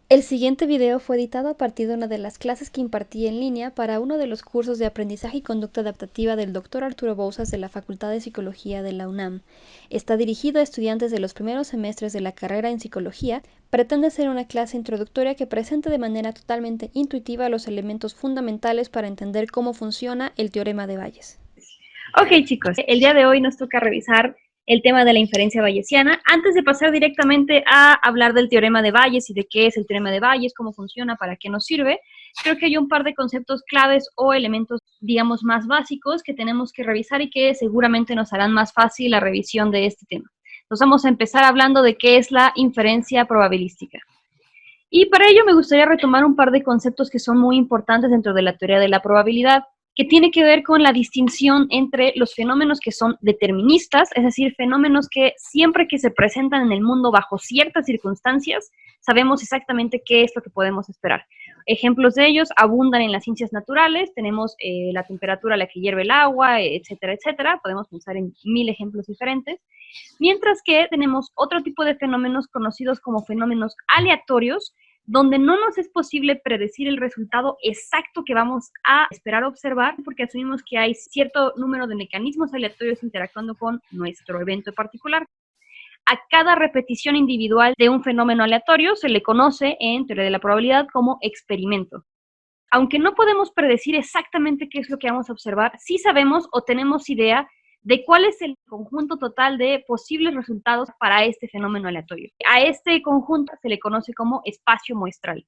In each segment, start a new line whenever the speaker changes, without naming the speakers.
El siguiente video fue editado a partir de una de las clases que impartí en línea para uno de los cursos de aprendizaje y conducta adaptativa del Dr. Arturo Bouzas de la Facultad de Psicología de la UNAM. Está dirigido a estudiantes de los primeros semestres de la carrera en psicología. Pretende ser una clase introductoria que presente de manera totalmente intuitiva los elementos fundamentales para entender cómo funciona el teorema de Bayes.
Ok, chicos, el día de hoy nos toca revisar el tema de la inferencia bayesiana. Antes de pasar directamente a hablar del teorema de Bayes y de qué es el teorema de Bayes, cómo funciona, para qué nos sirve, creo que hay un par de conceptos claves o elementos, digamos, más básicos que tenemos que revisar y que seguramente nos harán más fácil la revisión de este tema. Entonces vamos a empezar hablando de qué es la inferencia probabilística. Y para ello me gustaría retomar un par de conceptos que son muy importantes dentro de la teoría de la probabilidad, que tiene que ver con la distinción entre los fenómenos que son deterministas, es decir, fenómenos que siempre que se presentan en el mundo bajo ciertas circunstancias, sabemos exactamente qué es lo que podemos esperar. Ejemplos de ellos abundan en las ciencias naturales, tenemos la temperatura a la que hierve el agua, etcétera, etcétera, podemos pensar en 1000 ejemplos diferentes, mientras que tenemos otro tipo de fenómenos conocidos como fenómenos aleatorios, donde no nos es posible predecir el resultado exacto que vamos a esperar observar, porque asumimos que hay cierto número de mecanismos aleatorios interactuando con nuestro evento particular. A cada repetición individual de un fenómeno aleatorio se le conoce en teoría de la probabilidad como experimento. Aunque no podemos predecir exactamente qué es lo que vamos a observar, sí sabemos o tenemos idea de cuál es el conjunto total de posibles resultados para este fenómeno aleatorio. A este conjunto se le conoce como espacio muestral.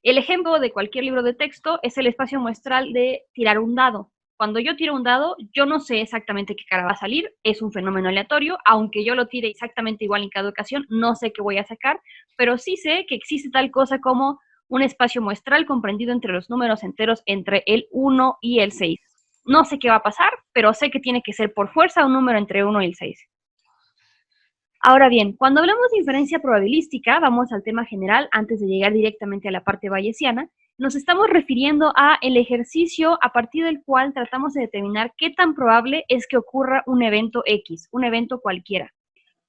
El ejemplo de cualquier libro de texto es el espacio muestral de tirar un dado. Cuando yo tiro un dado, yo no sé exactamente qué cara va a salir, es un fenómeno aleatorio, aunque yo lo tire exactamente igual en cada ocasión, no sé qué voy a sacar, pero sí sé que existe tal cosa como un espacio muestral comprendido entre los números enteros entre el 1 y el 6. No sé qué va a pasar, pero sé que tiene que ser por fuerza un número entre 1 y el 6. Ahora bien, cuando hablamos de inferencia probabilística, vamos al tema general antes de llegar directamente a la parte bayesiana, nos estamos refiriendo a el ejercicio a partir del cual tratamos de determinar qué tan probable es que ocurra un evento X, un evento cualquiera.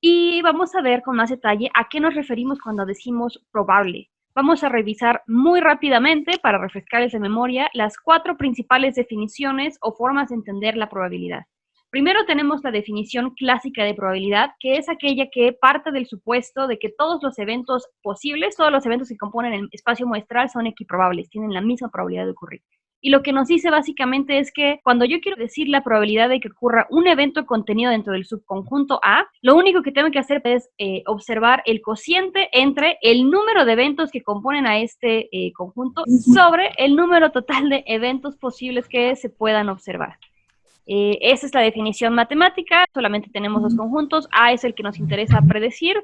Y vamos a ver con más detalle a qué nos referimos cuando decimos probable. Vamos a revisar muy rápidamente, para refrescarles de memoria, las 4 principales definiciones o formas de entender la probabilidad. Primero tenemos la definición clásica de probabilidad, que es aquella que parte del supuesto de que todos los eventos posibles, todos los eventos que componen el espacio muestral son equiprobables, tienen la misma probabilidad de ocurrir. Y lo que nos dice básicamente es que cuando yo quiero decir la probabilidad de que ocurra un evento contenido dentro del subconjunto A, lo único que tengo que hacer es observar el cociente entre el número de eventos que componen a este conjunto sobre el número total de eventos posibles que se puedan observar. Esa es la definición matemática, solamente tenemos dos conjuntos, A es el que nos interesa predecir,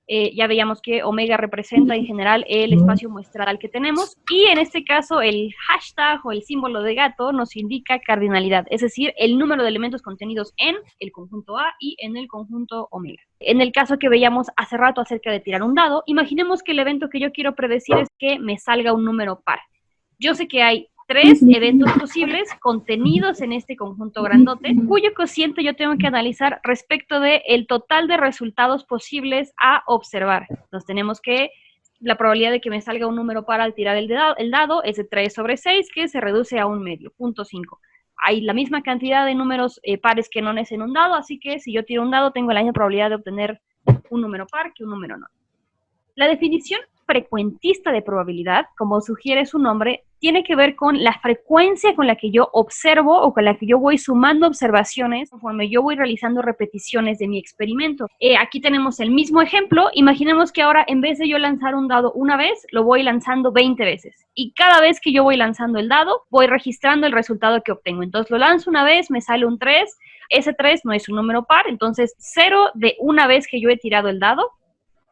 ya veíamos que omega representa en general el espacio muestral que tenemos, y en este caso el hashtag o el símbolo de gato nos indica cardinalidad, es decir, el número de elementos contenidos en el conjunto A y en el conjunto omega. En el caso que veíamos hace rato acerca de tirar un dado, imaginemos que el evento que yo quiero predecir es que me salga un número par. Yo sé que hay 3 eventos posibles contenidos en este conjunto grandote, cuyo cociente yo tengo que analizar respecto del total de resultados posibles a observar. Entonces tenemos que la probabilidad de que me salga un número par al tirar el dado es de 3 sobre 6, que se reduce a un medio, 0.5. Hay la misma cantidad de números pares que nones en un dado, así que si yo tiro un dado tengo la misma probabilidad de obtener un número par que un número non. La definición frecuentista de probabilidad, como sugiere su nombre, tiene que ver con la frecuencia con la que yo observo o con la que yo voy sumando observaciones conforme yo voy realizando repeticiones de mi experimento. Aquí tenemos el mismo ejemplo. Imaginemos que ahora, en vez de yo lanzar un dado una vez, lo voy lanzando 20 veces. Y cada vez que yo voy lanzando el dado, voy registrando el resultado que obtengo. Entonces lo lanzo una vez, me sale un 3. Ese 3 no es un número par, entonces 0 de una vez que yo he tirado el dado,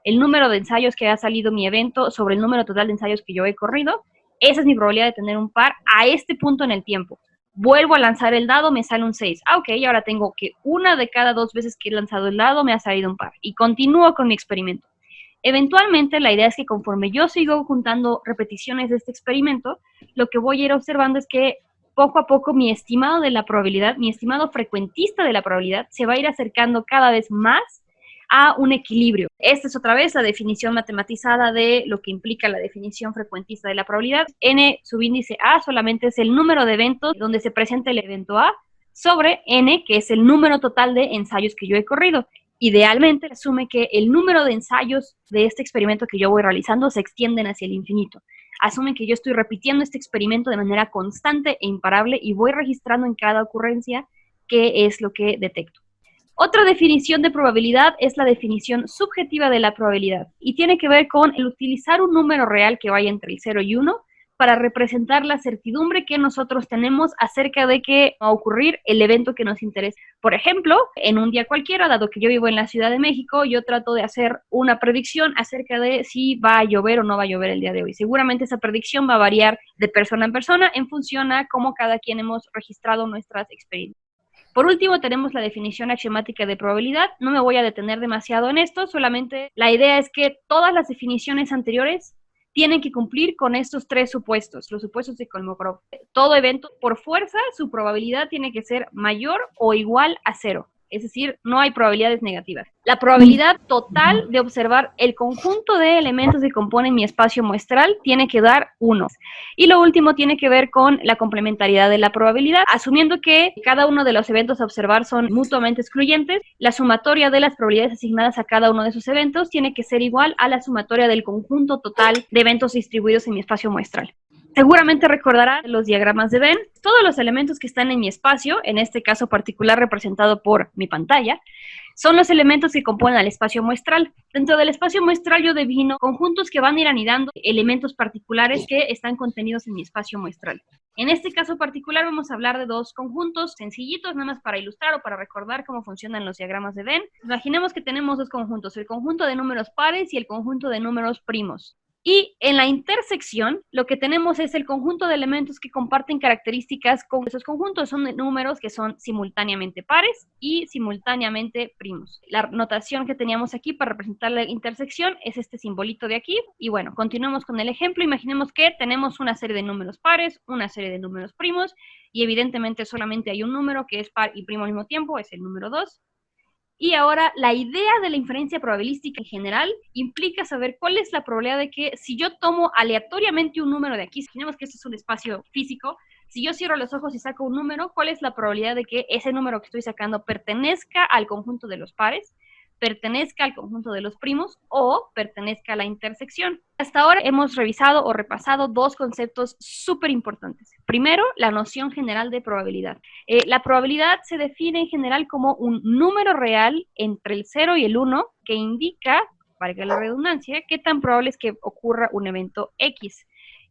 el número de ensayos que ha salido mi evento sobre el número total de ensayos que yo he corrido, esa es mi probabilidad de tener un par a este punto en el tiempo. Vuelvo a lanzar el dado, me sale un 6. Ok, ahora tengo que una de cada 2 veces que he lanzado el dado me ha salido un par. Y continúo con mi experimento. Eventualmente, la idea es que conforme yo sigo juntando repeticiones de este experimento, lo que voy a ir observando es que poco a poco mi estimado de la probabilidad, mi estimado frecuentista de la probabilidad, se va a ir acercando cada vez más a un equilibrio. Esta es otra vez la definición matematizada de lo que implica la definición frecuentista de la probabilidad. N subíndice A solamente es el número de eventos donde se presenta el evento A sobre N, que es el número total de ensayos que yo he corrido. Idealmente asume que el número de ensayos de este experimento que yo voy realizando se extienden hacia el infinito. Asumen que yo estoy repitiendo este experimento de manera constante e imparable y voy registrando en cada ocurrencia qué es lo que detecto. Otra definición de probabilidad es la definición subjetiva de la probabilidad y tiene que ver con el utilizar un número real que vaya entre el 0 y 1 para representar la certidumbre que nosotros tenemos acerca de que va a ocurrir el evento que nos interesa. Por ejemplo, en un día cualquiera, dado que yo vivo en la Ciudad de México, yo trato de hacer una predicción acerca de si va a llover o no va a llover el día de hoy. Seguramente esa predicción va a variar de persona en persona en función a cómo cada quien hemos registrado nuestras experiencias. Por último, tenemos la definición axiomática de probabilidad. No me voy a detener demasiado en esto, solamente la idea es que todas las definiciones anteriores tienen que cumplir con estos tres supuestos, los supuestos de Kolmogorov. Todo evento, por fuerza, su probabilidad tiene que ser mayor o igual a 0. Es decir, no hay probabilidades negativas. La probabilidad total de observar el conjunto de elementos que componen mi espacio muestral tiene que dar 1. Y lo último tiene que ver con la complementariedad de la probabilidad. Asumiendo que cada uno de los eventos a observar son mutuamente excluyentes, la sumatoria de las probabilidades asignadas a cada uno de esos eventos tiene que ser igual a la sumatoria del conjunto total de eventos distribuidos en mi espacio muestral. Seguramente recordarán los diagramas de Venn. Todos los elementos que están en mi espacio, en este caso particular representado por mi pantalla, son los elementos que componen al espacio muestral. Dentro del espacio muestral yo defino conjuntos que van a ir anidando elementos particulares que están contenidos en mi espacio muestral. En este caso particular vamos a hablar de dos conjuntos sencillitos, nada más para ilustrar o para recordar cómo funcionan los diagramas de Venn. Imaginemos que tenemos dos conjuntos, el conjunto de números pares y el conjunto de números primos. Y en la intersección, lo que tenemos es el conjunto de elementos que comparten características con esos conjuntos. Son números que son simultáneamente pares y simultáneamente primos. La notación que teníamos aquí para representar la intersección es este simbolito de aquí. Y bueno, continuemos con el ejemplo. Imaginemos que tenemos una serie de números pares, una serie de números primos, y evidentemente solamente hay un número que es par y primo al mismo tiempo, es el número 2. Y ahora, la idea de la inferencia probabilística en general implica saber cuál es la probabilidad de que si yo tomo aleatoriamente un número de aquí, imaginemos que esto es un espacio físico, si yo cierro los ojos y saco un número, ¿cuál es la probabilidad de que ese número que estoy sacando pertenezca al conjunto de los pares, pertenezca al conjunto de los primos o pertenezca a la intersección? Hasta ahora hemos revisado o repasado dos conceptos súper importantes. Primero, la noción general de probabilidad. La probabilidad se define en general como un número real entre el 0 y el 1 que indica, valga la redundancia, qué tan probable es que ocurra un evento X.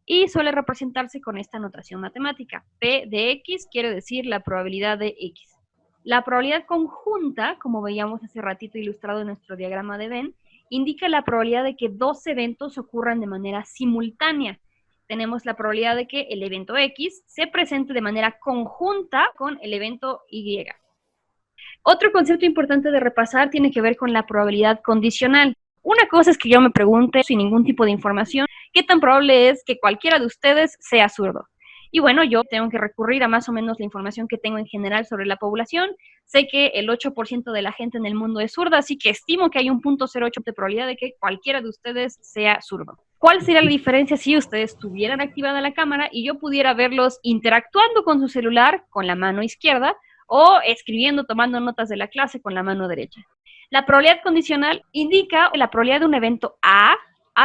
Y suele representarse con esta notación matemática. P de X quiere decir la probabilidad de X. La probabilidad conjunta, como veíamos hace ratito ilustrado en nuestro diagrama de Venn, indica la probabilidad de que dos eventos ocurran de manera simultánea. Tenemos la probabilidad de que el evento X se presente de manera conjunta con el evento Y. Otro concepto importante de repasar tiene que ver con la probabilidad condicional. Una cosa es que yo me pregunte, sin ningún tipo de información, ¿qué tan probable es que cualquiera de ustedes sea zurdo? Y bueno, yo tengo que recurrir a más o menos la información que tengo en general sobre la población. Sé que el 8% de la gente en el mundo es zurda, así que estimo que hay un 0.08 de probabilidad de que cualquiera de ustedes sea zurdo. ¿Cuál sería la diferencia si ustedes tuvieran activada la cámara y yo pudiera verlos interactuando con su celular con la mano izquierda o escribiendo, tomando notas de la clase con la mano derecha? La probabilidad condicional indica la probabilidad de un evento A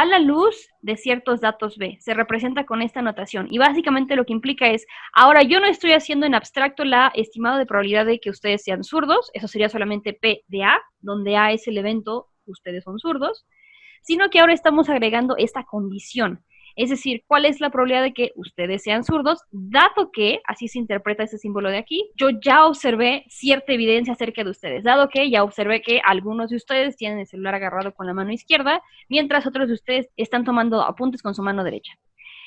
la luz de ciertos datos B. Se representa con esta notación. Y básicamente lo que implica es, ahora yo no estoy haciendo en abstracto la estimado de probabilidad de que ustedes sean zurdos, eso sería solamente P de A, donde A es el evento, ustedes son zurdos, sino que ahora estamos agregando esta condición. Es decir, ¿cuál es la probabilidad de que ustedes sean zurdos? Dado que, así se interpreta ese símbolo de aquí, yo ya observé cierta evidencia acerca de ustedes. Dado que ya observé que algunos de ustedes tienen el celular agarrado con la mano izquierda, mientras otros de ustedes están tomando apuntes con su mano derecha.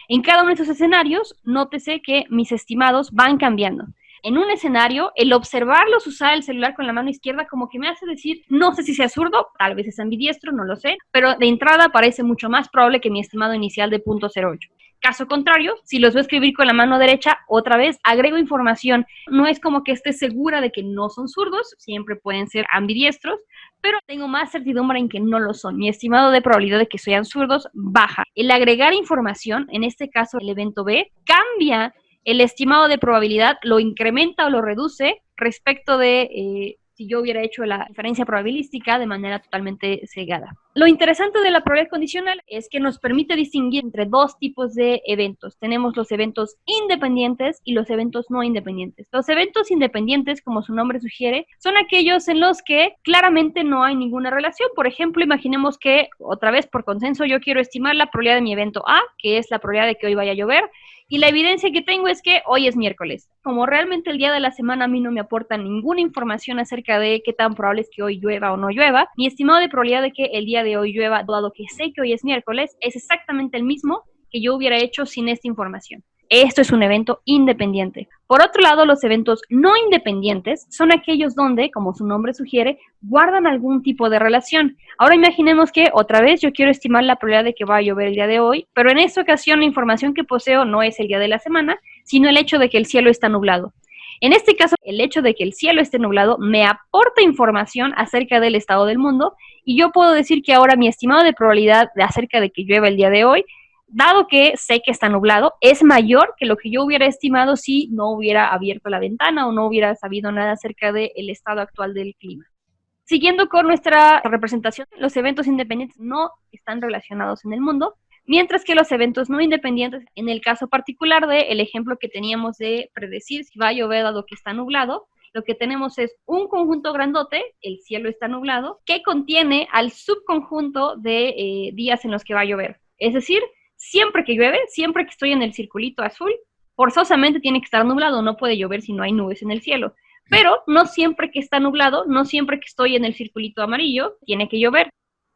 En cada uno de estos escenarios, nótese que mis estimados van cambiando. En un escenario, el observarlos usar el celular con la mano izquierda como que me hace decir, no sé si sea zurdo, tal vez es ambidiestro, no lo sé, pero de entrada parece mucho más probable que mi estimado inicial de 0.08. Caso contrario, si los voy a escribir con la mano derecha, otra vez agrego información. No es como que esté segura de que no son zurdos, siempre pueden ser ambidiestros, pero tengo más certidumbre en que no lo son. Mi estimado de probabilidad de que sean zurdos baja. El agregar información, en este caso el evento B, cambia el estimado de probabilidad, lo incrementa o lo reduce respecto de si yo hubiera hecho la inferencia probabilística de manera totalmente cegada. Lo interesante de la probabilidad condicional es que nos permite distinguir entre dos tipos de eventos. Tenemos los eventos independientes y los eventos no independientes. Los eventos independientes, como su nombre sugiere, son aquellos en los que claramente no hay ninguna relación. Por ejemplo, imaginemos que, otra vez por consenso, yo quiero estimar la probabilidad de mi evento A, que es la probabilidad de que hoy vaya a llover, y la evidencia que tengo es que hoy es miércoles. Como realmente el día de la semana a mí no me aporta ninguna información acerca de qué tan probable es que hoy llueva o no llueva, mi estimado de probabilidad de que el día de hoy llueva, dado que sé que hoy es miércoles, es exactamente el mismo que yo hubiera hecho sin esta información. Esto es un evento independiente. Por otro lado, los eventos no independientes son aquellos donde, como su nombre sugiere, guardan algún tipo de relación. Ahora imaginemos que otra vez yo quiero estimar la probabilidad de que va a llover el día de hoy, pero en esta ocasión la información que poseo no es el día de la semana, sino el hecho de que el cielo está nublado. En este caso, el hecho de que el cielo esté nublado me aporta información acerca del estado del mundo y yo puedo decir que ahora mi estimado de probabilidad acerca de que llueva el día de hoy, dado que sé que está nublado, es mayor que lo que yo hubiera estimado si no hubiera abierto la ventana o no hubiera sabido nada acerca del estado actual del clima. Siguiendo con nuestra representación, los eventos independientes no están relacionados en el mundo, mientras que los eventos no independientes, en el caso particular del ejemplo que teníamos de predecir si va a llover dado que está nublado, lo que tenemos es un conjunto grandote, el cielo está nublado, que contiene al subconjunto de días en los que va a llover. Es decir, siempre que llueve, siempre que estoy en el circulito azul, forzosamente tiene que estar nublado, no puede llover si no hay nubes en el cielo. Pero no siempre que está nublado, no siempre que estoy en el circulito amarillo, tiene que llover.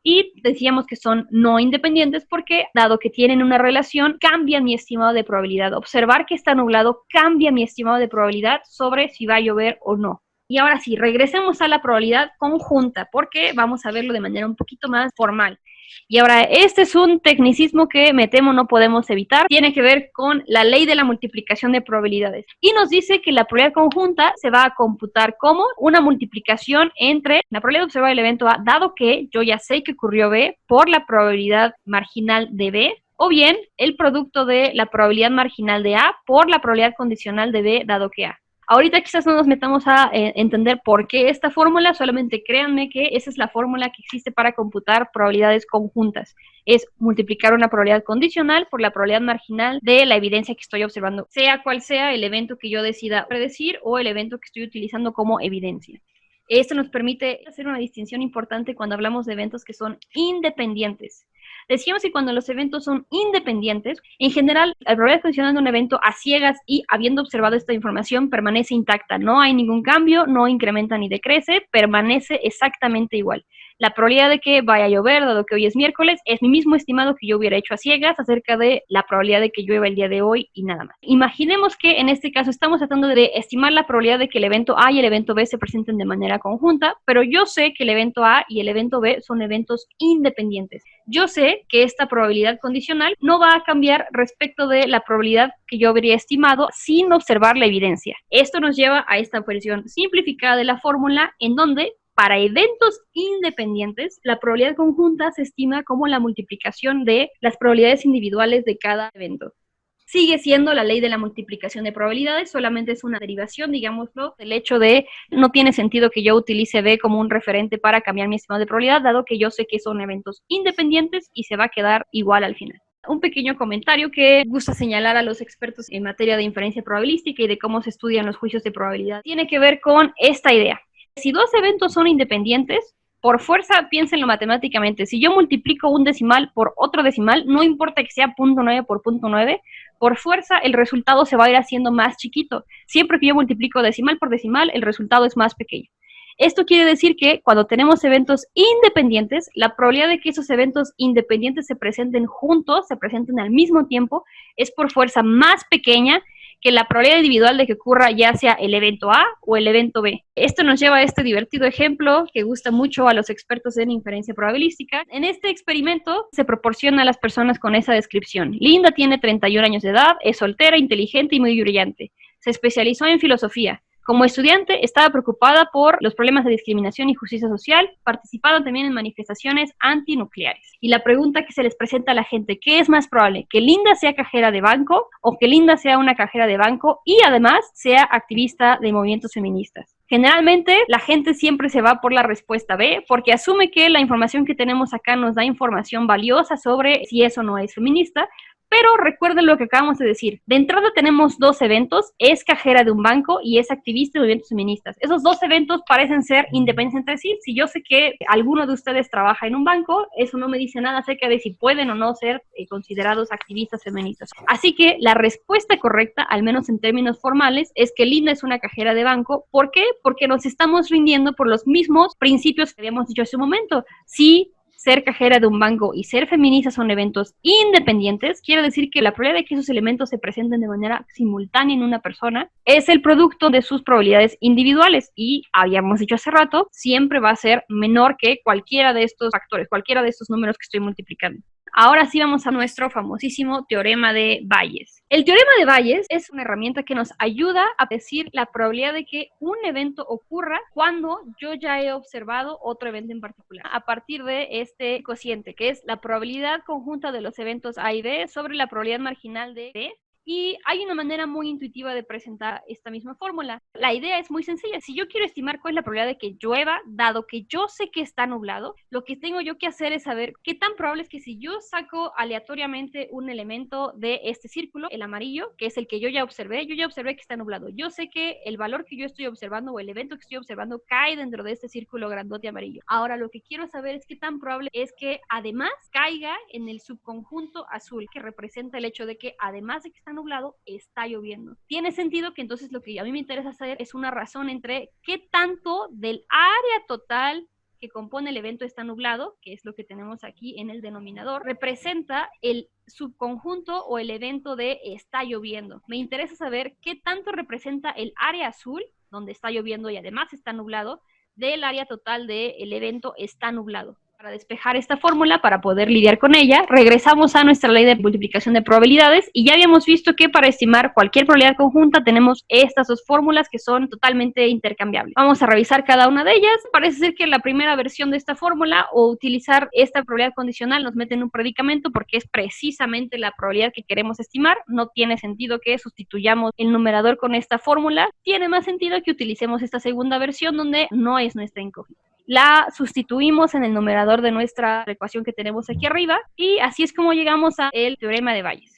Y decíamos que son no independientes porque, dado que tienen una relación, cambia mi estimado de probabilidad. Observar que está nublado cambia mi estimado de probabilidad sobre si va a llover o no. Y ahora sí, regresemos a la probabilidad conjunta, porque vamos a verlo de manera un poquito más formal. Y ahora, este es un tecnicismo que me temo no podemos evitar. Tiene que ver con la ley de la multiplicación de probabilidades. Y nos dice que la probabilidad conjunta se va a computar como una multiplicación entre la probabilidad de observar el evento A, dado que yo ya sé que ocurrió B, por la probabilidad marginal de B, o bien el producto de la probabilidad marginal de A por la probabilidad condicional de B, dado que A. Ahorita quizás no nos metamos a entender por qué esta fórmula, solamente créanme que esa es la fórmula que existe para computar probabilidades conjuntas. Es multiplicar una probabilidad condicional por la probabilidad marginal de la evidencia que estoy observando, sea cual sea el evento que yo decida predecir o el evento que estoy utilizando como evidencia. Esto nos permite hacer una distinción importante cuando hablamos de eventos que son independientes. Decíamos que cuando los eventos son independientes, en general, la probabilidad condicional de un evento a ciegas y habiendo observado esta información permanece intacta. No hay ningún cambio, no incrementa ni decrece, permanece exactamente igual. La probabilidad de que vaya a llover, dado que hoy es miércoles, es mi mismo estimado que yo hubiera hecho a ciegas acerca de la probabilidad de que llueva el día de hoy y nada más. Imaginemos que en este caso estamos tratando de estimar la probabilidad de que el evento A y el evento B se presenten de manera conjunta, pero yo sé que el evento A y el evento B son eventos independientes. Yo sé que esta probabilidad condicional no va a cambiar respecto de la probabilidad que yo habría estimado sin observar la evidencia. Esto nos lleva a esta versión simplificada de la fórmula en donde para eventos independientes, la probabilidad conjunta se estima como la multiplicación de las probabilidades individuales de cada evento. Sigue siendo la ley de la multiplicación de probabilidades, solamente es una derivación, digámoslo, del hecho de no tiene sentido que yo utilice B como un referente para cambiar mi estimado de probabilidad, dado que yo sé que son eventos independientes y se va a quedar igual al final. Un pequeño comentario que gusta señalar a los expertos en materia de inferencia probabilística y de cómo se estudian los juicios de probabilidad. Tiene que ver con esta idea. Si dos eventos son independientes, por fuerza, piénsenlo matemáticamente. Si yo multiplico un decimal por otro decimal, no importa que sea 0.9 por 0.9, por fuerza el resultado se va a ir haciendo más chiquito. Siempre que yo multiplico decimal por decimal, el resultado es más pequeño. Esto quiere decir que cuando tenemos eventos independientes, la probabilidad de que esos eventos independientes se presenten juntos, se presenten al mismo tiempo, es por fuerza más pequeña que la probabilidad individual de que ocurra ya sea el evento A o el evento B. Esto nos lleva a este divertido ejemplo que gusta mucho a los expertos en inferencia probabilística. En este experimento se proporciona a las personas con esa descripción. Linda tiene 31 años de edad, es soltera, inteligente y muy brillante. Se especializó en filosofía. Como estudiante, estaba preocupada por los problemas de discriminación y justicia social, participando también en manifestaciones antinucleares. Y la pregunta que se les presenta a la gente, ¿qué es más probable? ¿Que Linda sea cajera de banco o que Linda sea una cajera de banco y además sea activista de movimientos feministas? Generalmente la gente siempre se va por la respuesta B porque asume que la información que tenemos acá nos da información valiosa sobre si eso no es feminista. Pero recuerden lo que acabamos de decir. De entrada tenemos dos eventos, es cajera de un banco y es activista de movimientos feministas. Esos dos eventos parecen ser independientes entre sí. Si yo sé que alguno de ustedes trabaja en un banco, eso no me dice nada acerca de si pueden o no ser considerados activistas feministas. Así que la respuesta correcta, al menos en términos formales, es que Linda es una cajera de banco. ¿Por qué? Porque nos estamos rindiendo por los mismos principios que habíamos dicho hace un momento. Si ser cajera de un banco y ser feminista son eventos independientes, quiere decir que la probabilidad de que esos elementos se presenten de manera simultánea en una persona es el producto de sus probabilidades individuales y, habíamos dicho hace rato, siempre va a ser menor que cualquiera de estos factores, cualquiera de estos números que estoy multiplicando. Ahora sí vamos a nuestro famosísimo teorema de Bayes. El teorema de Bayes es una herramienta que nos ayuda a decir la probabilidad de que un evento ocurra cuando yo ya he observado otro evento en particular, a partir de este cociente, que es la probabilidad conjunta de los eventos A y B sobre la probabilidad marginal de B. Y hay una manera muy intuitiva de presentar esta misma fórmula. La idea es muy sencilla. Si yo quiero estimar cuál es la probabilidad de que llueva, dado que yo sé que está nublado, lo que tengo yo que hacer es saber qué tan probable es que si yo saco aleatoriamente un elemento de este círculo, el amarillo, que es el que yo ya observé que está nublado. Yo sé que el valor que yo estoy observando o el evento que estoy observando cae dentro de este círculo grandote amarillo. Ahora, lo que quiero saber es qué tan probable es que además caiga en el subconjunto azul, que representa el hecho de que además de que está nublado, está lloviendo. Tiene sentido que entonces lo que a mí me interesa saber es una razón entre qué tanto del área total que compone el evento está nublado, que es lo que tenemos aquí en el denominador, representa el subconjunto o el evento de está lloviendo. Me interesa saber qué tanto representa el área azul, donde está lloviendo y además está nublado, del área total del evento está nublado. Para despejar esta fórmula, para poder lidiar con ella, regresamos a nuestra ley de multiplicación de probabilidades y ya habíamos visto que para estimar cualquier probabilidad conjunta tenemos estas dos fórmulas que son totalmente intercambiables. Vamos a revisar cada una de ellas. Parece ser que la primera versión de esta fórmula o utilizar esta probabilidad condicional nos mete en un predicamento porque es precisamente la probabilidad que queremos estimar. No tiene sentido que sustituyamos el numerador con esta fórmula. Tiene más sentido que utilicemos esta segunda versión donde no es nuestra incógnita. La sustituimos en el numerador de nuestra ecuación que tenemos aquí arriba y así es como llegamos al teorema de Bayes.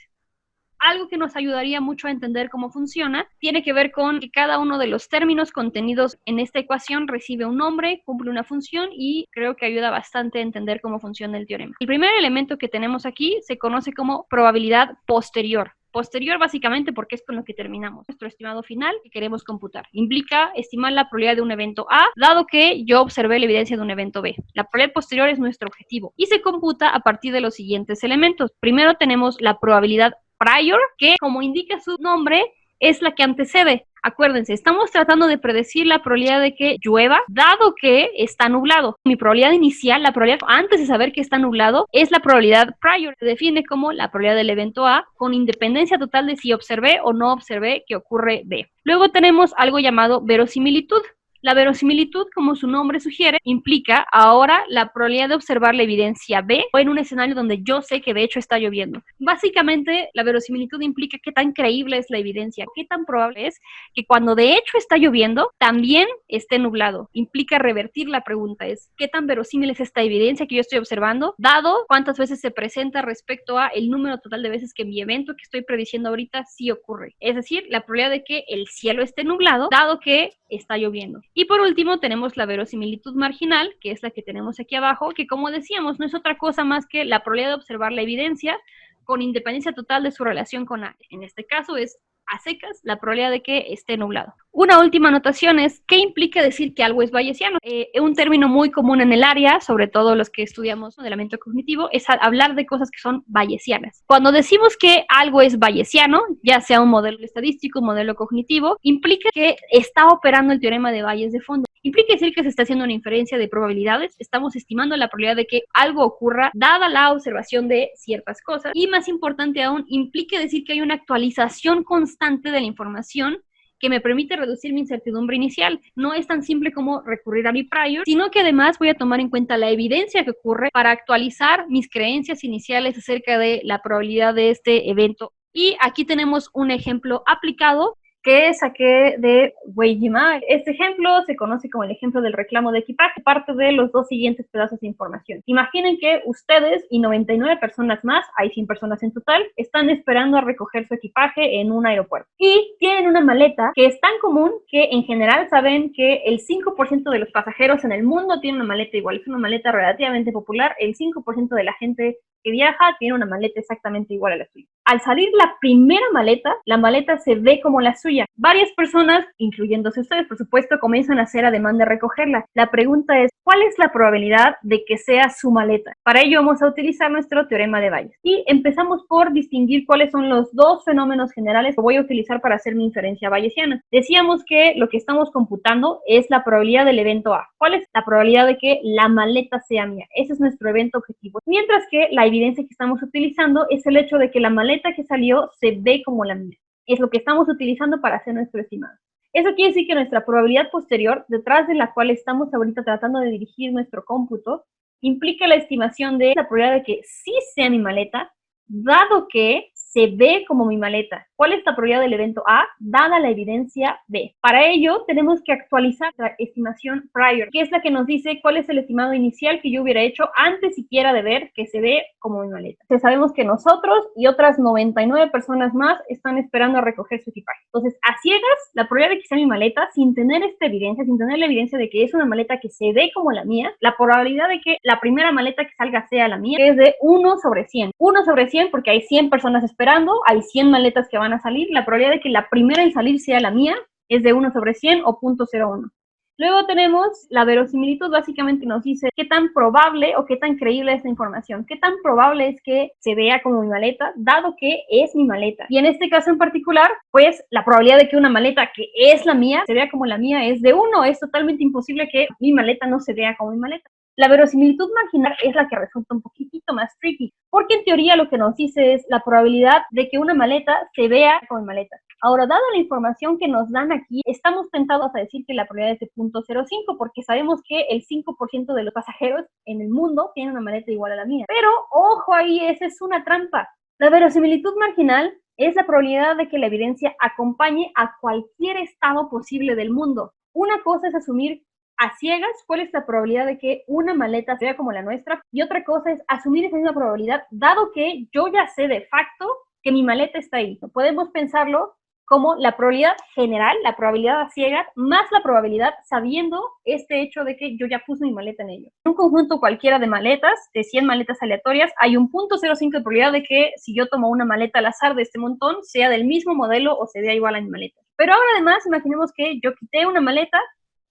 Algo que nos ayudaría mucho a entender cómo funciona tiene que ver con que cada uno de los términos contenidos en esta ecuación recibe un nombre, cumple una función y creo que ayuda bastante a entender cómo funciona el teorema. El primer elemento que tenemos aquí se conoce como probabilidad posterior. Posterior básicamente porque es con lo que terminamos. Nuestro estimado final que queremos computar. Implica estimar la probabilidad de un evento A, dado que yo observé la evidencia de un evento B. La probabilidad posterior es nuestro objetivo y se computa a partir de los siguientes elementos. Primero tenemos la probabilidad prior, que como indica su nombre, es la que antecede. Acuérdense, estamos tratando de predecir la probabilidad de que llueva, dado que está nublado. Mi probabilidad inicial, la probabilidad antes de saber que está nublado, es la probabilidad prior. Se define como la probabilidad del evento A, con independencia total de si observé o no observé que ocurre B. Luego tenemos algo llamado verosimilitud. La verosimilitud, como su nombre sugiere, implica ahora la probabilidad de observar la evidencia B o en un escenario donde yo sé que de hecho está lloviendo. Básicamente, la verosimilitud implica qué tan creíble es la evidencia, qué tan probable es que cuando de hecho está lloviendo, también esté nublado. Implica revertir la pregunta, es qué tan verosímil es esta evidencia que yo estoy observando, dado cuántas veces se presenta respecto a el número total de veces que mi evento que estoy prediciendo ahorita sí ocurre. Es decir, la probabilidad de que el cielo esté nublado, dado que está lloviendo. Y por último tenemos la verosimilitud marginal, que es la que tenemos aquí abajo, que como decíamos no es otra cosa más que la probabilidad de observar la evidencia con independencia total de su relación con A. En este caso es a secas la probabilidad de que esté nublado. Una última anotación es, ¿qué implica decir que algo es bayesiano? Un término muy común en el área, sobre todo los que estudiamos modelamiento cognitivo, es hablar de cosas que son bayesianas. Cuando decimos que algo es bayesiano, ya sea un modelo estadístico, un modelo cognitivo, implica que está operando el teorema de Bayes de fondo. Implica decir que se está haciendo una inferencia de probabilidades, estamos estimando la probabilidad de que algo ocurra dada la observación de ciertas cosas, y más importante aún, implica decir que hay una actualización constante de la información que me permite reducir mi incertidumbre inicial. No es tan simple como recurrir a mi prior, sino que además voy a tomar en cuenta la evidencia que ocurre para actualizar mis creencias iniciales acerca de la probabilidad de este evento. Y aquí tenemos un ejemplo aplicado que saqué de Weijima. Este ejemplo se conoce como el ejemplo del reclamo de equipaje, parte de los dos siguientes pedazos de información. Imaginen que ustedes y 99 personas más, hay 100 personas en total, están esperando a recoger su equipaje en un aeropuerto. Y tienen una maleta que es tan común que en general saben que el 5% de los pasajeros en el mundo tienen una maleta igual. Es una maleta relativamente popular. El 5% de la gente que viaja tiene una maleta exactamente igual a la suya. Al salir la primera maleta, la maleta se ve como la suya. Varias personas, incluyéndose ustedes, por supuesto, comienzan a hacer ademán de recogerla. La pregunta es, ¿cuál es la probabilidad de que sea su maleta? Para ello vamos a utilizar nuestro teorema de Bayes. Y empezamos por distinguir cuáles son los dos fenómenos generales que voy a utilizar para hacer mi inferencia bayesiana. Decíamos que lo que estamos computando es la probabilidad del evento A. ¿Cuál es la probabilidad de que la maleta sea mía? Ese es nuestro evento objetivo. Mientras que la evidencia que estamos utilizando es el hecho de que la maleta que salió se ve como la mía. Es lo que estamos utilizando para hacer nuestro estimado. Eso quiere decir que nuestra probabilidad posterior, detrás de la cual estamos ahorita tratando de dirigir nuestro cómputo, implica la estimación de la probabilidad de que sí sea mi maleta, dado que se ve como mi maleta. ¿Cuál es la probabilidad del evento A dada la evidencia B? Para ello, tenemos que actualizar la estimación prior, que es la que nos dice cuál es el estimado inicial que yo hubiera hecho antes siquiera de ver que se ve como mi maleta. Entonces, sabemos que nosotros y otras 99 personas más están esperando a recoger su equipaje. Entonces, a ciegas, la probabilidad de que sea mi maleta, sin tener esta evidencia, sin tener la evidencia de que es una maleta que se ve como la mía, la probabilidad de que la primera maleta que salga sea la mía es de 1 sobre 100. 1 sobre 100 porque hay 100 personas esperando, hay 100 maletas que van a salir, la probabilidad de que la primera en salir sea la mía es de 1 sobre 100 o 0.01. Luego tenemos la verosimilitud, básicamente nos dice qué tan probable o qué tan creíble es la información, qué tan probable es que se vea como mi maleta, dado que es mi maleta. Y en este caso en particular, pues la probabilidad de que una maleta que es la mía se vea como la mía es de 1, es totalmente imposible que mi maleta no se vea como mi maleta. La verosimilitud marginal es la que resulta un poquitito más tricky, porque en teoría lo que nos dice es la probabilidad de que una maleta se vea como maleta. Ahora, dada la información que nos dan aquí, estamos tentados a decir que la probabilidad es de 0.05, porque sabemos que el 5% de los pasajeros en el mundo tienen una maleta igual a la mía. Pero, ojo ahí, esa es una trampa. La verosimilitud marginal es la probabilidad de que la evidencia acompañe a cualquier estado posible del mundo. Una cosa es asumir a ciegas cuál es la probabilidad de que una maleta sea como la nuestra, y otra cosa es asumir esa misma probabilidad, dado que yo ya sé de facto que mi maleta está ahí. Podemos pensarlo como la probabilidad general, la probabilidad a ciegas, más la probabilidad sabiendo este hecho de que yo ya puse mi maleta en ello. En un conjunto cualquiera de maletas, de 100 maletas aleatorias, hay un 0.05 de probabilidad de que si yo tomo una maleta al azar de este montón, sea del mismo modelo o se vea igual a mi maleta. Pero ahora además, imaginemos que yo quité una maleta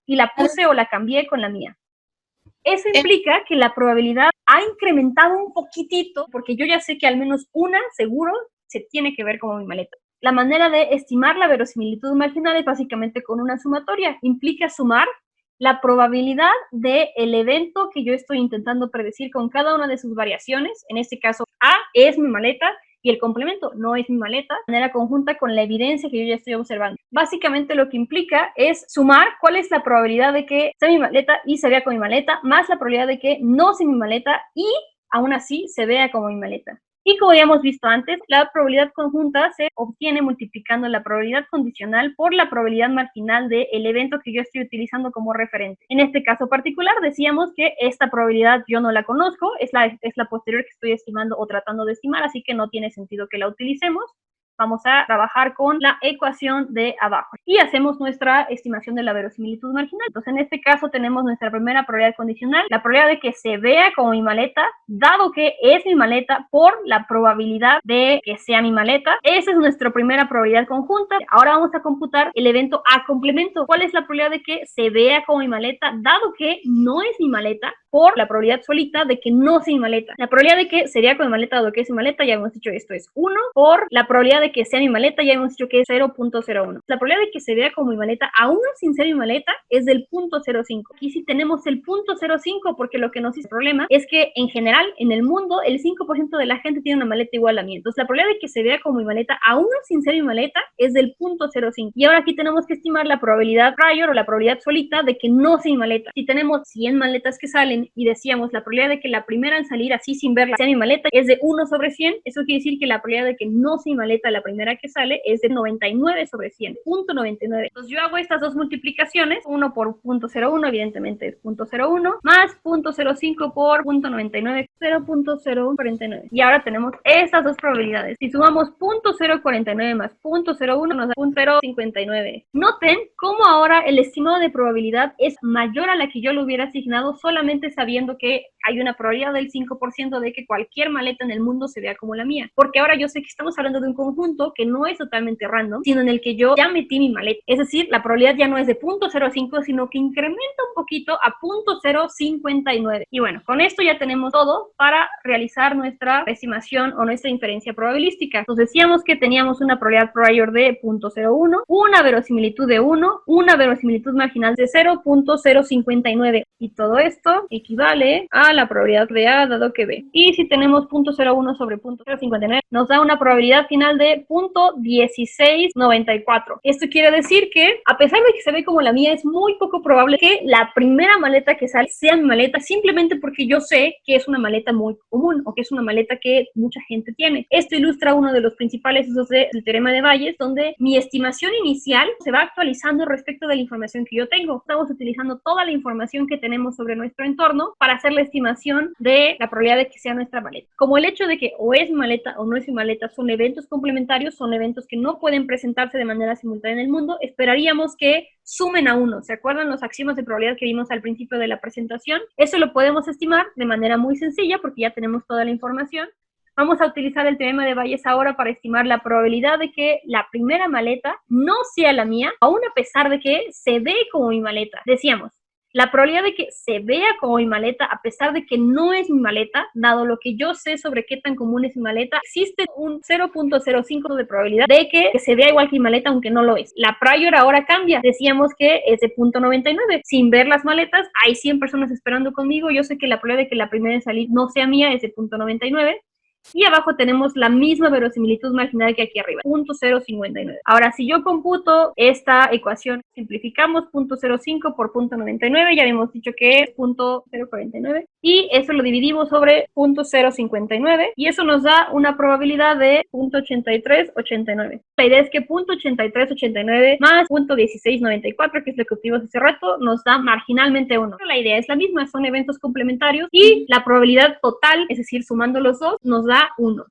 y la puse o la cambié con la mía. Eso implica que la probabilidad ha incrementado un poquitito, porque yo ya sé que al menos una, seguro, se tiene que ver como mi maleta. La manera de estimar la verosimilitud marginal es básicamente con una sumatoria. Implica sumar la probabilidad del evento que yo estoy intentando predecir con cada una de sus variaciones. En este caso, A es mi maleta, y el complemento no es mi maleta, de manera conjunta con la evidencia que yo ya estoy observando. Básicamente lo que implica es sumar cuál es la probabilidad de que sea mi maleta y se vea como mi maleta, más la probabilidad de que no sea mi maleta y aún así se vea como mi maleta. Y como ya hemos visto antes, la probabilidad conjunta se obtiene multiplicando la probabilidad condicional por la probabilidad marginal del evento que yo estoy utilizando como referente. En este caso particular decíamos que esta probabilidad yo no la conozco, es la posterior que estoy estimando o tratando de estimar, así que no tiene sentido que la utilicemos. vamos a trabajar con la ecuación de abajo y hacemos nuestra estimación de la verosimilitud marginal. Entonces, en este caso tenemos nuestra primera probabilidad condicional, la probabilidad de que se vea como mi maleta, dado que es mi maleta, por la probabilidad de que sea mi maleta. Esa es nuestra primera probabilidad conjunta. Ahora vamos a computar el evento A complemento. ¿Cuál es la probabilidad de que se vea como mi maleta, dado que no es mi maleta, por la probabilidad solita de que no sea mi maleta? La probabilidad de que se vea como mi maleta, dado que es mi maleta, ya hemos dicho esto es 1, por la probabilidad de que sea mi maleta, ya hemos dicho que es 0.01. La probabilidad de que se vea como mi maleta, aún sin ser mi maleta, es del 0.05. Aquí sí tenemos el 0.05 porque lo que nos hizo el problema es que en general en el mundo el 5% de la gente tiene una maleta igual a mí. Entonces la probabilidad de que se vea como mi maleta, aún sin ser mi maleta, es del 0.05. Y ahora aquí tenemos que estimar la probabilidad prior o la probabilidad solita de que no sea mi maleta. Si tenemos 100 maletas que salen y decíamos la probabilidad de que la primera en salir así sin verla sea mi maleta es de 1 sobre 100, eso quiere decir que la probabilidad de que no sea mi maleta la primera que sale es de 99 sobre 100, 0.99. Entonces yo hago estas dos multiplicaciones, 1 por 0.01, evidentemente es 0.01, más 0.05 por 0.99, 0.049. Y ahora tenemos estas dos probabilidades. Si sumamos 0.049 más 0.01 nos da 0.059. Noten cómo ahora el estimado de probabilidad es mayor a la que yo le hubiera asignado solamente sabiendo que hay una probabilidad del 5% de que cualquier maleta en el mundo se vea como la mía. Porque ahora yo sé que estamos hablando de un conjunto que no es totalmente random, sino en el que yo ya metí mi maleta. Es decir, la probabilidad ya no es de 0.05, sino que incrementa un poquito a 0.059. Y bueno, con esto ya tenemos todo para realizar nuestra estimación o nuestra inferencia probabilística. Entonces decíamos que teníamos una probabilidad prior de 0.01, una verosimilitud de 1, una verosimilitud marginal de 0.059. Y todo esto equivale a la probabilidad de A dado que B. Y si tenemos 0.01 sobre 0.059, nos da una probabilidad final de 0.1694. Esto quiere decir que, a pesar de que se ve como la mía, es muy poco probable que la primera maleta que sale sea mi maleta, simplemente porque yo sé que es una maleta muy común o que es una maleta que mucha gente tiene. Esto ilustra uno de los principales usos del teorema de Bayes, donde mi estimación inicial se va actualizando respecto de la información que yo tengo. Estamos utilizando toda la información que tenemos sobre nuestro entorno para hacer la estimación de la probabilidad de que sea nuestra maleta. Como el hecho de que o es mi maleta o no es mi maleta son eventos complementarios, son eventos que no pueden presentarse de manera simultánea en el mundo, esperaríamos que sumen a 1. ¿Se acuerdan los axiomas de probabilidad que vimos al principio de la presentación? Eso lo podemos estimar de manera muy sencilla porque ya tenemos toda la información. Vamos a utilizar el teorema de Bayes ahora para estimar la probabilidad de que la primera maleta no sea la mía, aún a pesar de que se ve como mi maleta. Decíamos, la probabilidad de que se vea como mi maleta, a pesar de que no es mi maleta, dado lo que yo sé sobre qué tan común es mi maleta, existe un 0.05 de probabilidad de que se vea igual que mi maleta, aunque no lo es. La prior ahora cambia. Decíamos que es de 0.99. Sin ver las maletas, hay 100 personas esperando conmigo. Yo sé que la probabilidad de que la primera en salir no sea mía es de 0.99. Y abajo tenemos la misma verosimilitud marginal que aquí arriba, 0.059. Ahora, si yo computo esta ecuación, simplificamos 0.05 por 0.99, ya habíamos dicho que es 0.049, y eso lo dividimos sobre 0.059, y eso nos da una probabilidad de 0.8389. La idea es que 0.8389 más 0.1694, que es lo que obtuvimos hace rato, nos da marginalmente 1. Pero la idea es la misma, son eventos complementarios, y la probabilidad total, es decir, sumando los dos, nos da 1.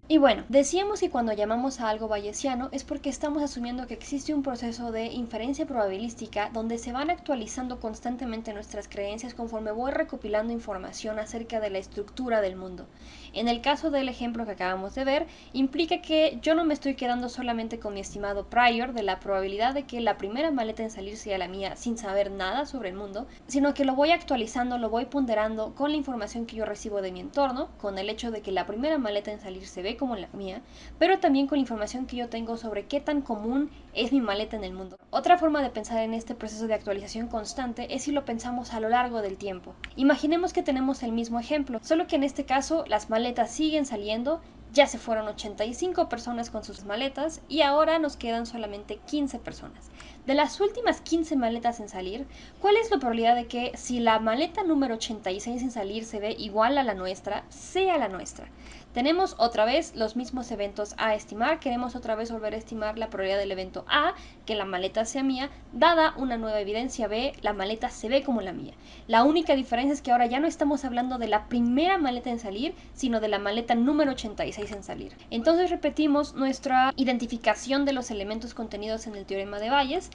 Y bueno, decíamos que cuando llamamos a algo bayesiano es porque estamos asumiendo que existe un proceso de inferencia probabilística donde se van actualizando constantemente nuestras creencias conforme voy recopilando información acerca de la estructura del mundo. En el caso del ejemplo que acabamos de ver, implica que yo no me estoy quedando solamente con mi estimado prior de la probabilidad de que la primera maleta en salir sea la mía sin saber nada sobre el mundo, sino que lo voy actualizando, lo voy ponderando con la información que yo recibo de mi entorno, con el hecho de que la primera maleta en salir se ve como la mía, pero también con la información que yo tengo sobre qué tan común es mi maleta en el mundo. Otra forma de pensar en este proceso de actualización constante es si lo pensamos a lo largo del tiempo. Imaginemos que tenemos el mismo ejemplo, solo que en este caso las maletas siguen saliendo, ya se fueron 85 personas con sus maletas y ahora nos quedan solamente 15 personas. De las últimas 15 maletas en salir, ¿cuál es la probabilidad de que si la maleta número 86 en salir se ve igual a la nuestra, sea la nuestra? Tenemos otra vez los mismos eventos a estimar, queremos otra vez volver a estimar la probabilidad del evento A, que la maleta sea mía, dada una nueva evidencia B, la maleta se ve como la mía. La única diferencia es que ahora ya no estamos hablando de la primera maleta en salir, sino de la maleta número 86. 86 en salir. Entonces repetimos nuestra identificación de los elementos contenidos en el teorema de Bayes.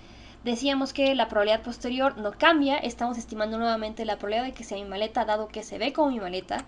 Decíamos que la probabilidad posterior no cambia, estamos estimando nuevamente la probabilidad de que sea mi maleta dado que se ve como mi maleta.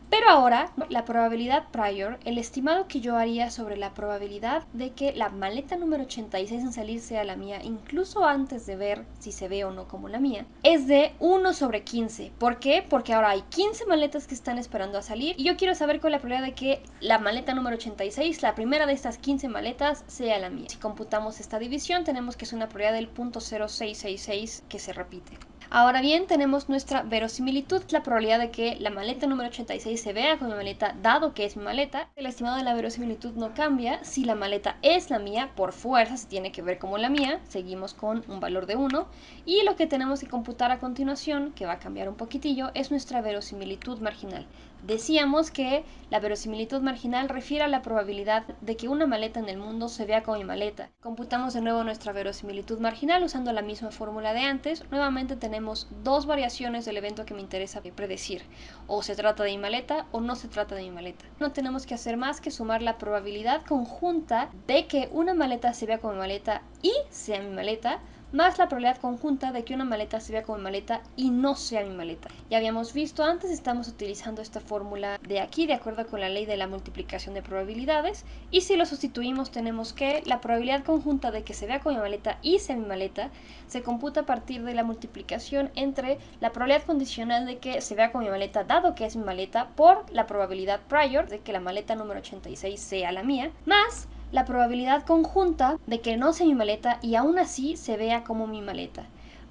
Pero ahora, la probabilidad prior, el estimado que yo haría sobre la probabilidad de que la maleta número 86 en salir sea la mía, incluso antes de ver si se ve o no como la mía, es de 1 sobre 15. ¿Por qué? Porque ahora hay 15 maletas que están esperando a salir y yo quiero saber cuál es la probabilidad de que la maleta número 86, la primera de estas 15 maletas, sea la mía. Si computamos esta división, tenemos que es una probabilidad del 0.0666 que se repite. Ahora bien, tenemos nuestra verosimilitud, la probabilidad de que la maleta número 86 se vea con mi maleta, dado que es mi maleta. El estimado de la verosimilitud no cambia. Si la maleta es la mía, por fuerza se tiene que ver como la mía. Seguimos con un valor de 1. Y lo que tenemos que computar a continuación, que va a cambiar un poquitillo, es nuestra verosimilitud marginal. Decíamos que la verosimilitud marginal refiere a la probabilidad de que una maleta en el mundo se vea como mi maleta. Computamos de nuevo nuestra verosimilitud marginal usando la misma fórmula de antes. Nuevamente tenemos dos variaciones del evento que me interesa predecir. O se trata de mi maleta o no se trata de mi maleta. No tenemos que hacer más que sumar la probabilidad conjunta de que una maleta se vea como mi maleta y sea mi maleta, más la probabilidad conjunta de que una maleta se vea como maleta y no sea mi maleta. Ya habíamos visto antes, estamos utilizando esta fórmula de aquí de acuerdo con la ley de la multiplicación de probabilidades, y si lo sustituimos tenemos que la probabilidad conjunta de que se vea como mi maleta y sea mi maleta se computa a partir de la multiplicación entre la probabilidad condicional de que se vea como mi maleta dado que es mi maleta por la probabilidad prior de que la maleta número 86 sea la mía, más la probabilidad conjunta de que no sea mi maleta y aún así se vea como mi maleta.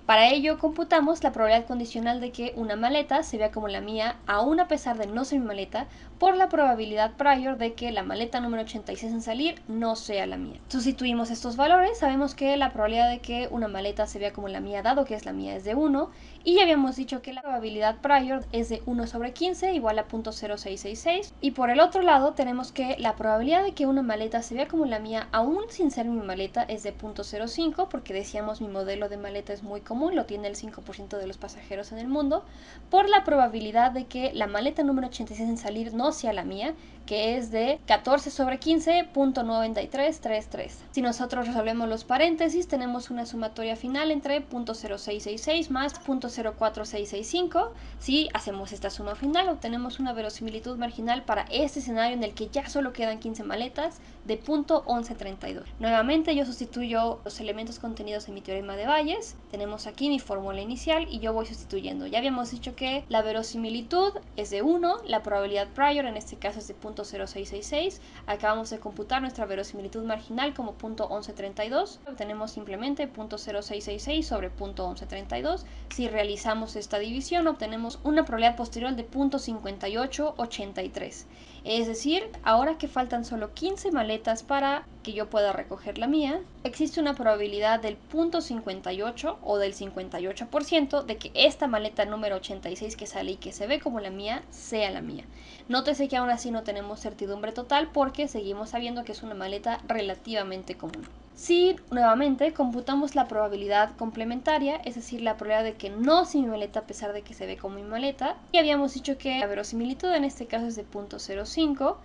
Para ello computamos la probabilidad condicional de que una maleta se vea como la mía aún a pesar de no ser mi maleta por la probabilidad prior de que la maleta número 86 en salir no sea la mía. Sustituimos estos valores, sabemos que la probabilidad de que una maleta se vea como la mía dado que es la mía es de 1 y ya habíamos dicho que la probabilidad prior es de 1 sobre 15 igual a 0.0666 y por el otro lado tenemos que la probabilidad de que una maleta se vea como la mía aún sin ser mi maleta es de 0.05 porque decíamos mi modelo de maleta es muy común, lo tiene el 5% de los pasajeros en el mundo, por la probabilidad de que la maleta número 86 en salir no sea la mía, que es de 14 sobre 15.9333. Si nosotros resolvemos los paréntesis, tenemos una sumatoria final entre 0.0666 más 0.04665. Si hacemos esta suma final, obtenemos una verosimilitud marginal para este escenario en el que ya solo quedan 15 maletas de 0.1132. Nuevamente yo sustituyo los elementos contenidos en mi teorema de Bayes. Tenemos aquí mi fórmula inicial y yo voy sustituyendo. Ya habíamos dicho que la verosimilitud es de 1, la probabilidad prior en este caso es de 0.0666. Acabamos de computar nuestra verosimilitud marginal como 0.1132. Obtenemos simplemente 0.0666 sobre 0.1132. Si realizamos esta división obtenemos una probabilidad posterior de 0.5883. Es decir, ahora que faltan solo 15 maletas para que yo pueda recoger la mía, existe una probabilidad del 0.58 o del 58% de que esta maleta número 86 que sale y que se ve como la mía sea la mía. Nótese que aún así no tenemos certidumbre total porque seguimos sabiendo que es una maleta relativamente común. Si nuevamente computamos la probabilidad complementaria, es decir, la probabilidad de que no sea mi maleta a pesar de que se ve como mi maleta, y habíamos dicho que la verosimilitud en este caso es de 0.05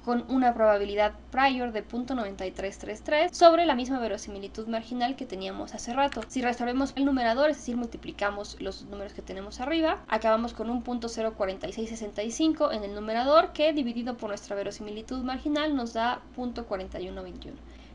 con una probabilidad prior de 0.9333 sobre la misma verosimilitud marginal que teníamos hace rato. Si resolvemos el numerador, es decir, multiplicamos los números que tenemos arriba, acabamos con un 0.04665 en el numerador que dividido por nuestra verosimilitud marginal nos da 0.4121.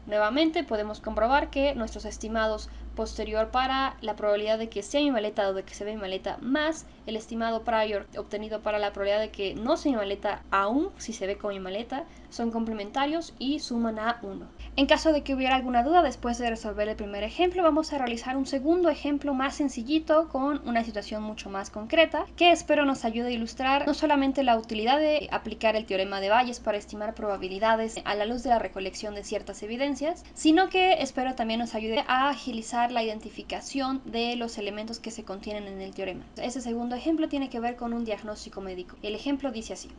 Nuevamente podemos comprobar que nuestros estimados posterior para la probabilidad de que sea mi maleta o de que se vea mi maleta más el estimado prior obtenido para la probabilidad de que no sea mi maleta aún si se ve como mi maleta son complementarios y suman a 1. En caso de que hubiera alguna duda después de resolver el primer ejemplo, vamos a realizar un segundo ejemplo más sencillito con una situación mucho más concreta que espero nos ayude a ilustrar no solamente la utilidad de aplicar el teorema de Bayes para estimar probabilidades a la luz de la recolección de ciertas evidencias, sino que espero también nos ayude a agilizar la identificación de los elementos que se contienen en el teorema. Ese segundo ejemplo tiene que ver con un diagnóstico médico. El ejemplo dice así: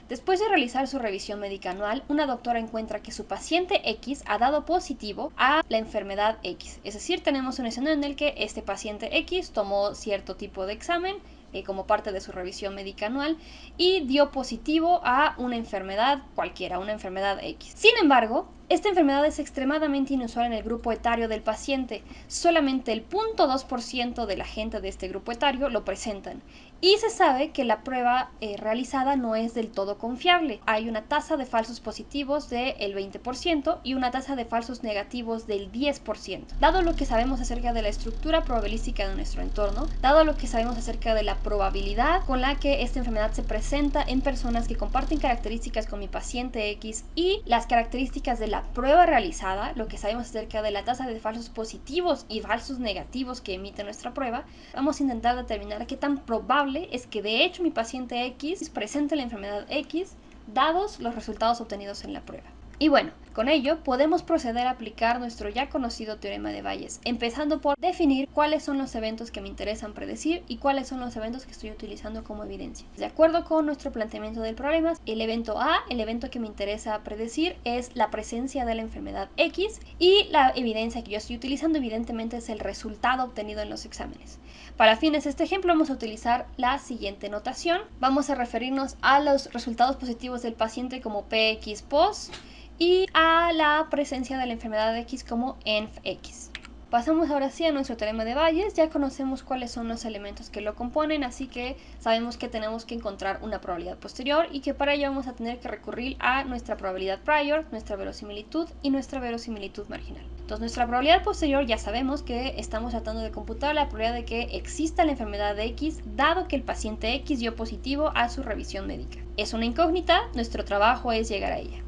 después de realizar su revisión médica anual, una doctora encuentra que su paciente X ha dado positivo a la enfermedad X. Es decir, tenemos un escenario en el que este paciente X tomó cierto tipo de examen, como parte de su revisión médica anual y dio positivo a una enfermedad cualquiera, una enfermedad X. Sin embargo, esta enfermedad es extremadamente inusual en el grupo etario del paciente. Solamente el 0.2% de la gente de este grupo etario lo presentan. Y se sabe que la prueba realizada no es del todo confiable. Hay una tasa de falsos positivos del 20% y una tasa de falsos negativos del 10%. Dado lo que sabemos acerca de la estructura probabilística de nuestro entorno, dado lo que sabemos acerca de la probabilidad con la que esta enfermedad se presenta en personas que comparten características con mi paciente X y las características de la prueba realizada, lo que sabemos acerca de la tasa de falsos positivos y falsos negativos que emite nuestra prueba, vamos a intentar determinar qué tan probable es que de hecho mi paciente X presente la enfermedad X dados los resultados obtenidos en la prueba. Y bueno, con ello podemos proceder a aplicar nuestro ya conocido teorema de Bayes, empezando por definir cuáles son los eventos que me interesan predecir y cuáles son los eventos que estoy utilizando como evidencia. De acuerdo con nuestro planteamiento del problema, el evento A, el evento que me interesa predecir, es la presencia de la enfermedad X y la evidencia que yo estoy utilizando evidentemente es el resultado obtenido en los exámenes. Para fines de este ejemplo vamos a utilizar la siguiente notación. Vamos a referirnos a los resultados positivos del paciente como PX-POS y a la presencia de la enfermedad X como ENF-X. Pasamos ahora sí a nuestro teorema de Bayes. Ya conocemos cuáles son los elementos que lo componen, así que sabemos que tenemos que encontrar una probabilidad posterior y que para ello vamos a tener que recurrir a nuestra probabilidad prior, nuestra verosimilitud y nuestra verosimilitud marginal. Entonces nuestra probabilidad posterior ya sabemos que estamos tratando de computar la probabilidad de que exista la enfermedad de X dado que el paciente X dio positivo a su revisión médica. Es una incógnita, nuestro trabajo es llegar a ella.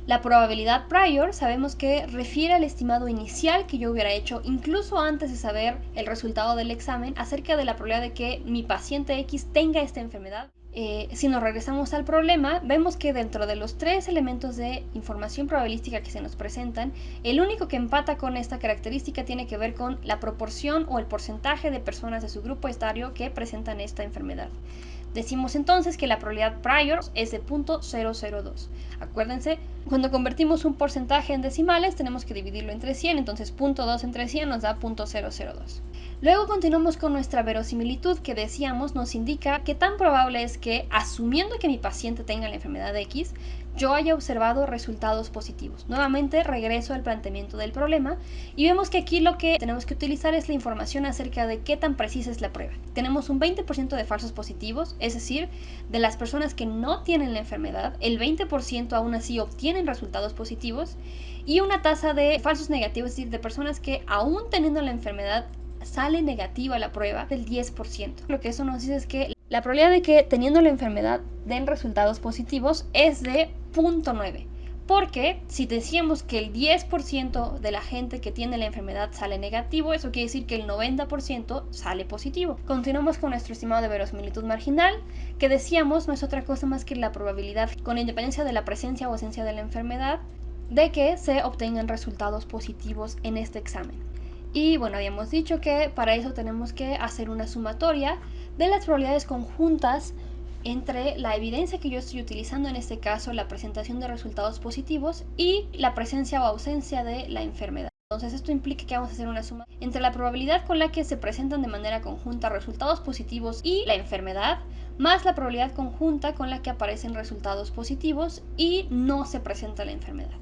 La probabilidad prior sabemos que refiere al estimado inicial que yo hubiera hecho incluso antes de saber el resultado del examen acerca de la probabilidad de que mi paciente X tenga esta enfermedad. Si nos regresamos al problema, vemos que dentro de los tres elementos de información probabilística que se nos presentan, el único que empata con esta característica tiene que ver con la proporción o el porcentaje de personas de su grupo etario que presentan esta enfermedad. Decimos entonces que la probabilidad prior es de 0.002. Acuérdense, cuando convertimos un porcentaje en decimales tenemos que dividirlo entre 100, entonces 0.2 entre 100 nos da 0.002. Luego continuamos con nuestra verosimilitud que decíamos nos indica qué tan probable es que, asumiendo que mi paciente tenga la enfermedad X, yo haya observado resultados positivos. Nuevamente regreso al planteamiento del problema y vemos que aquí lo que tenemos que utilizar es la información acerca de qué tan precisa es la prueba. Tenemos un 20% de falsos positivos, es decir, de las personas que no tienen la enfermedad, el 20% aún así obtienen resultados positivos y una tasa de falsos negativos, es decir, de personas que aún teniendo la enfermedad sale negativa la prueba del 10%. Lo que eso nos dice es que la probabilidad de que teniendo la enfermedad den resultados positivos es de 0.9. Porque si decíamos que el 10% de la gente que tiene la enfermedad sale negativo, eso quiere decir que el 90% sale positivo. Continuamos con nuestro estimado de verosimilitud marginal, que decíamos no es otra cosa más que la probabilidad, con independencia de la presencia o ausencia de la enfermedad, de que se obtengan resultados positivos en este examen. Y bueno, habíamos dicho que para eso tenemos que hacer una sumatoria de las probabilidades conjuntas entre la evidencia que yo estoy utilizando, en este caso la presentación de resultados positivos, y la presencia o ausencia de la enfermedad. Entonces esto implica que vamos a hacer una suma entre la probabilidad con la que se presentan de manera conjunta resultados positivos y la enfermedad, más la probabilidad conjunta con la que aparecen resultados positivos y no se presenta la enfermedad.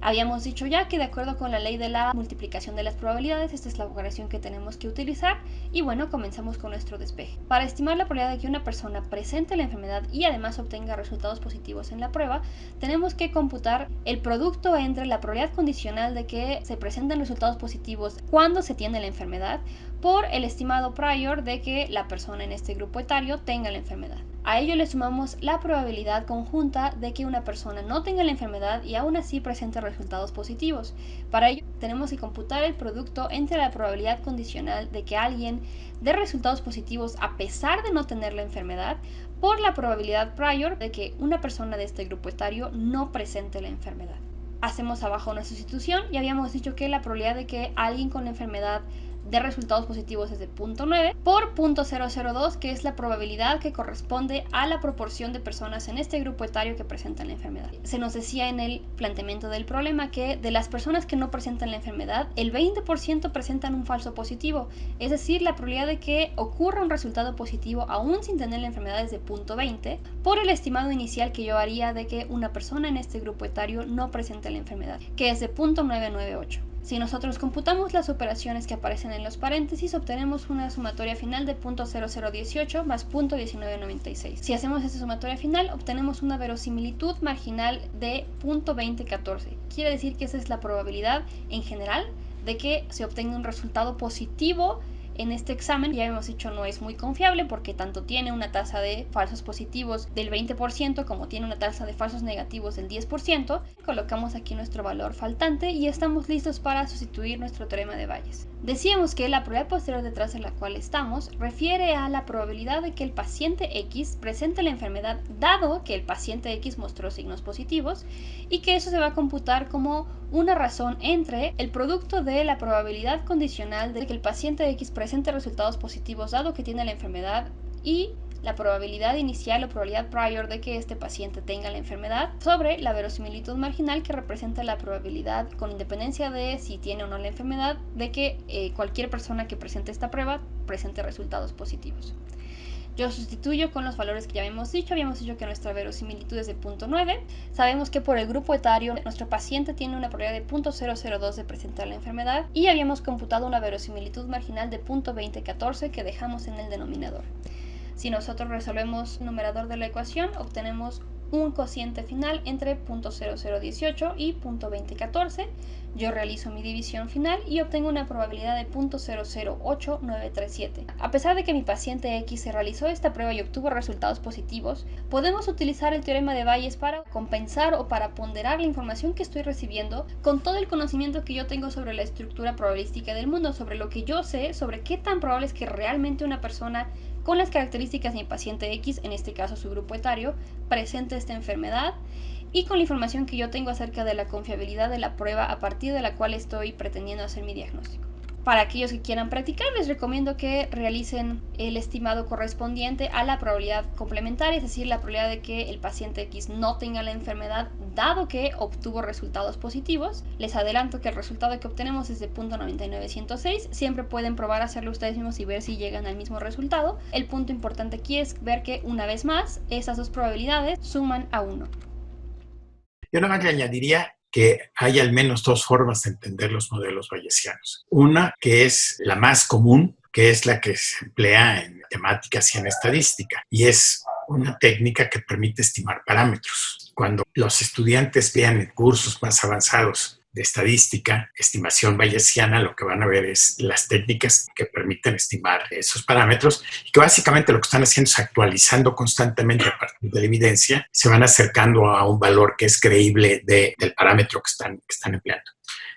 Habíamos dicho ya que de acuerdo con la ley de la multiplicación de las probabilidades, esta es la operación que tenemos que utilizar y bueno, comenzamos con nuestro despeje. Para estimar la probabilidad de que una persona presente la enfermedad y además obtenga resultados positivos en la prueba, tenemos que computar el producto entre la probabilidad condicional de que se presenten resultados positivos cuando se tiene la enfermedad por el estimado prior de que la persona en este grupo etario tenga la enfermedad. A ello le sumamos la probabilidad conjunta de que una persona no tenga la enfermedad y aún así presente resultados positivos. Para ello tenemos que computar el producto entre la probabilidad condicional de que alguien dé resultados positivos a pesar de no tener la enfermedad por la probabilidad prior de que una persona de este grupo etario no presente la enfermedad. Hacemos abajo una sustitución y habíamos dicho que la probabilidad de que alguien con la enfermedad de resultados positivos es de 0.9 por 0.002, que es la probabilidad que corresponde a la proporción de personas en este grupo etario que presentan la enfermedad. Se nos decía en el planteamiento del problema que de las personas que no presentan la enfermedad, el 20% presentan un falso positivo, es decir, la probabilidad de que ocurra un resultado positivo aún sin tener la enfermedad es de 0.20 por el estimado inicial que yo haría de que una persona en este grupo etario no presente la enfermedad, que es de 0.998. Si nosotros computamos las operaciones que aparecen en los paréntesis, obtenemos una sumatoria final de 0.0018 más 0.1996. Si hacemos esta sumatoria final, obtenemos una verosimilitud marginal de 0.2014. Quiere decir que esa es la probabilidad en general de que se obtenga un resultado positivo en este examen. Ya hemos dicho, no es muy confiable porque tanto tiene una tasa de falsos positivos del 20% como tiene una tasa de falsos negativos del 10%. Colocamos aquí nuestro valor faltante y estamos listos para sustituir nuestro teorema de Bayes. Decíamos que la probabilidad posterior detrás de la cual estamos refiere a la probabilidad de que el paciente X presente la enfermedad dado que el paciente X mostró signos positivos, y que eso se va a computar como una razón entre el producto de la probabilidad condicional de que el paciente X presente resultados positivos dado que tiene la enfermedad y la probabilidad inicial o probabilidad prior de que este paciente tenga la enfermedad sobre la verosimilitud marginal, que representa la probabilidad, con independencia de si tiene o no la enfermedad, de que cualquier persona que presente esta prueba presente resultados positivos. Yo sustituyo con los valores que ya habíamos dicho que nuestra verosimilitud es de 0.9. Sabemos que por el grupo etario nuestro paciente tiene una probabilidad de 0.002 de presentar la enfermedad y habíamos computado una verosimilitud marginal de 0.2014 que dejamos en el denominador. Si nosotros resolvemos el numerador de la ecuación, obtenemos un cociente final entre 0.0018 y 0.2014. Yo realizo mi división final y obtengo una probabilidad de 0.008937. A pesar de que mi paciente X se realizó esta prueba y obtuvo resultados positivos, podemos utilizar el teorema de Bayes para compensar o para ponderar la información que estoy recibiendo con todo el conocimiento que yo tengo sobre la estructura probabilística del mundo, sobre lo que yo sé, sobre qué tan probable es que realmente una persona con las características de mi paciente X, en este caso su grupo etario, presente esta enfermedad, y con la información que yo tengo acerca de la confiabilidad de la prueba a partir de la cual estoy pretendiendo hacer mi diagnóstico. Para aquellos que quieran practicar, les recomiendo que realicen el estimado correspondiente a la probabilidad complementaria, es decir, la probabilidad de que el paciente X no tenga la enfermedad dado que obtuvo resultados positivos. Les adelanto que el resultado que obtenemos es de 0.9906. Siempre pueden probar a hacerlo ustedes mismos y ver si llegan al mismo resultado. El punto importante aquí es ver que, una vez más, esas dos probabilidades suman a 1.
Yo nada más le añadiría que hay al menos dos formas de entender los modelos bayesianos. Una que es la más común, que es la que se emplea en matemáticas y en estadística, y es una técnica que permite estimar parámetros. Cuando los estudiantes vean en cursos más avanzados de estadística, estimación bayesiana, lo que van a ver es las técnicas que permiten estimar esos parámetros, y que básicamente lo que están haciendo es actualizando constantemente a partir de la evidencia, se van acercando a un valor que es creíble del parámetro que están empleando.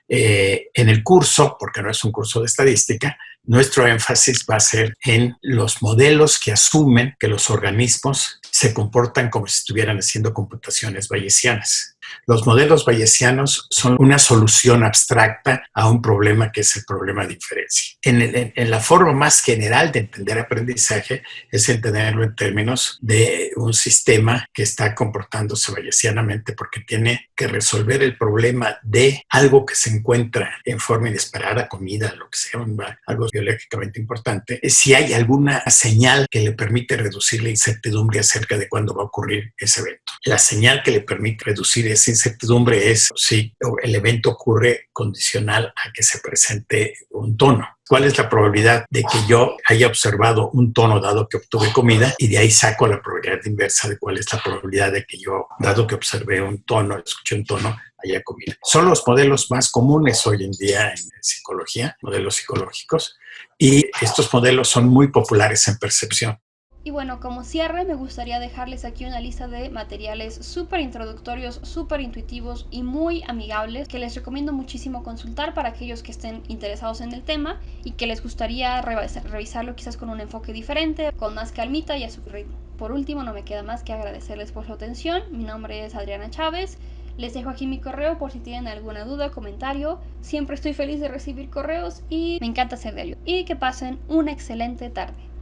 En el curso, porque no es un curso de estadística, nuestro énfasis va a ser en los modelos que asumen que los organismos se comportan como si estuvieran haciendo computaciones bayesianas. Los modelos bayesianos son una solución abstracta a un problema que es el problema de inferencia. En la forma más general de entender aprendizaje es entenderlo en términos de un sistema que está comportándose bayesianamente porque tiene que resolver el problema de algo que se encuentra en forma inesperada, comida, lo que sea, algo biológicamente importante, si hay alguna señal que le permite reducir la incertidumbre acerca de cuándo va a ocurrir ese evento. La señal que le permite reducir esa incertidumbre es si el evento ocurre condicional a que se presente un tono. ¿Cuál es la probabilidad de que yo haya observado un tono dado que obtuve comida? Y de ahí saco la probabilidad inversa de cuál es la probabilidad de que yo, dado que observé un tono, escuché un tono, haya comida. Son los modelos más comunes hoy en día en psicología, modelos psicológicos, y estos modelos son muy populares en percepción.
Y bueno, como cierre me gustaría dejarles aquí una lista de materiales súper introductorios, súper intuitivos y muy amigables que les recomiendo muchísimo consultar para aquellos que estén interesados en el tema y que les gustaría revisarlo quizás con un enfoque diferente, con más calmita y a su ritmo. Por último, no me queda más que agradecerles por su atención. Mi nombre es Adriana Chávez. Les dejo aquí mi correo por si tienen alguna duda o comentario. Siempre estoy feliz de recibir correos y me encanta ser de ayuda. Y que pasen una excelente tarde.